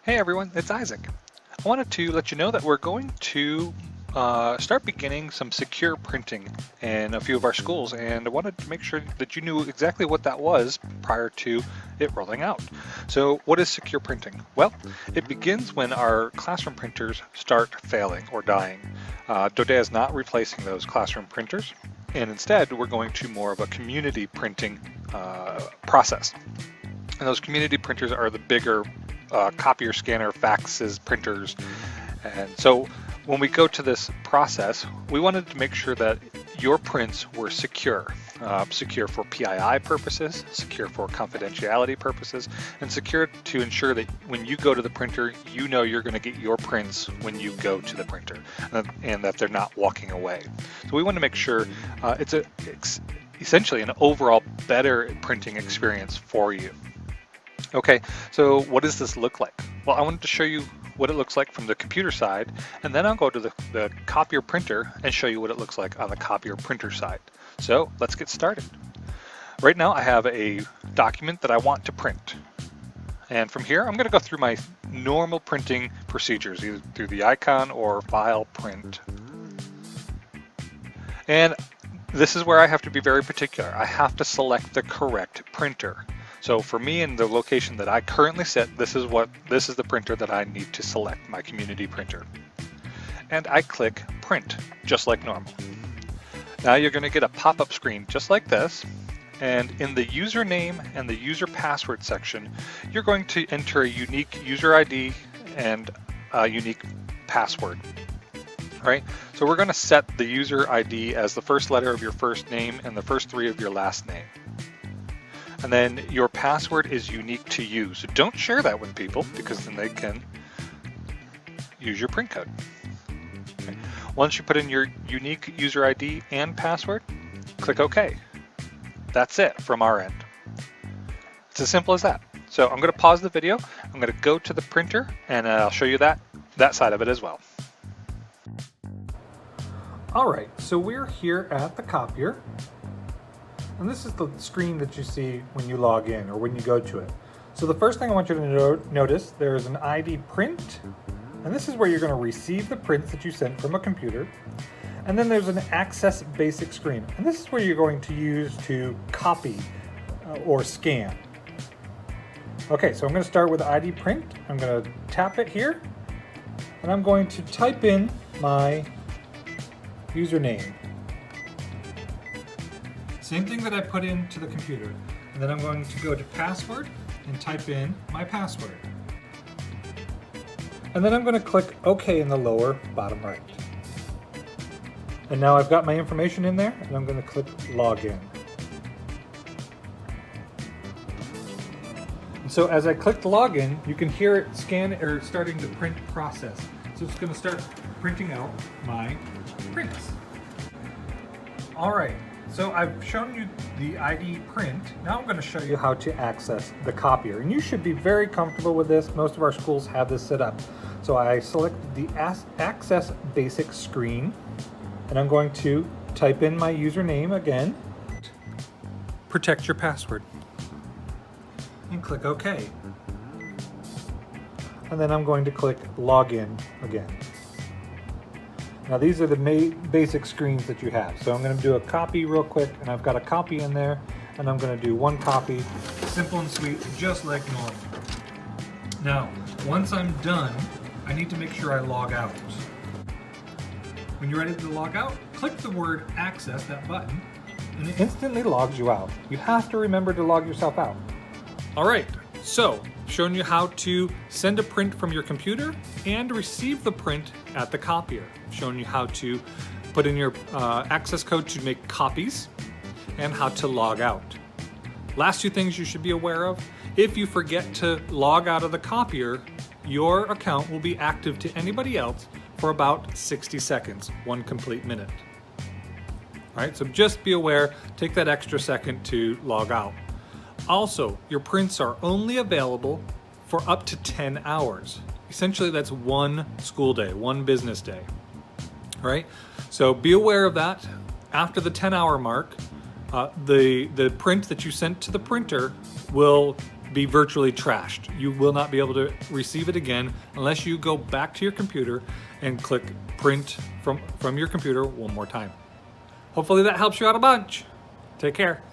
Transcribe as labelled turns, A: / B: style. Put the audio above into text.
A: Hey everyone, it's Isaac. I wanted to let you know that we're going to start beginning some secure printing in a few of our schools, and I wanted to make sure that you knew exactly what that was prior to it rolling out. So what is secure printing? Well, it begins when our classroom printers start failing or dying. Dodea is not replacing those classroom printers, and instead we're going to more of a community printing process. And those community printers are the bigger copier, scanner, faxes, printers. And so when we go to this process, we wanted to make sure that your prints were secure. Secure for PII purposes, secure for confidentiality purposes, and secure to ensure that when you go to the printer, you know you're going to get your prints when you go to the printer, and that they're not walking away. So we want to make sure it's essentially an overall better printing experience for you. Okay, so what does this look like? Well, I wanted to show you what it looks like from the computer side, and then I'll go to the copier printer and show you what it looks like on the copier printer side. So let's get started. Right now I have a document that I want to print. And from here, I'm going to go through my normal printing procedures, either through the icon or file print. And this is where I have to be very particular. I have to select the correct printer. So for me, in the location that I currently set, this is the printer that I need to select, my community printer. And I click print, just like normal. Now you're going to get a pop-up screen just like this. And in the username and the user password section, you're going to enter a unique user ID and a unique password. Right? So we're going to set the user ID as the first letter of your first name and the first three of your last name. And then your password is unique to you. So don't share that with people, because then they can use your print code. Okay. Once you put in your unique user ID and password, click OK. That's it from our end. It's as simple as that. So I'm going to pause the video. I'm going to go to the printer, and I'll show you that side of it as well.
B: All right, so we're here at the copier. And this is the screen that you see when you log in or when you go to it. So the first thing I want you to notice, there is an ID print, and this is where you're going to receive the prints that you sent from a computer. And then there's an access basic screen, and this is where you're going to use to copy or scan. Okay, so I'm going to start with ID print. I'm going to tap it here, and I'm going to type in my username. Same thing that I put into the computer. And then I'm going to go to password and type in my password. And then I'm going to click OK in the lower bottom right. And now I've got my information in there, and I'm going to click login. And so as I click login, you can hear it starting the print process. So it's going to start printing out my prints. All right. So I've shown you the ID print. Now I'm going to show you how to access the copier. And you should be very comfortable with this. Most of our schools have this set up. So I select the access basic screen, and I'm going to type in my username again. Protect your password. And click OK. And then I'm going to click login again. Now these are the basic screens that you have. So I'm going to do a copy real quick, and I've got a copy in there, and I'm going to do one copy, simple and sweet, just like normal. Now, once I'm done, I need to make sure I log out. When you're ready to log out, click the word access, that button, and it instantly logs you out. You have to remember to log yourself out. All right, so showing you how to send a print from your computer and receive the print at the copier. Showing you how to put in your access code to make copies and how to log out. Last two things you should be aware of: if you forget to log out of the copier, your account will be active to anybody else for about 60 seconds, 1 complete minute. All right, so just be aware, take that extra second to log out. Also, your prints are only available for up to 10 hours. Essentially, that's 1 school day, 1 business day. All right, so be aware of that. After the 10-hour mark, the print that you sent to the printer will be virtually trashed. You will not be able to receive it again unless you go back to your computer and click print from your computer one more time. Hopefully that helps you out a bunch. Take care.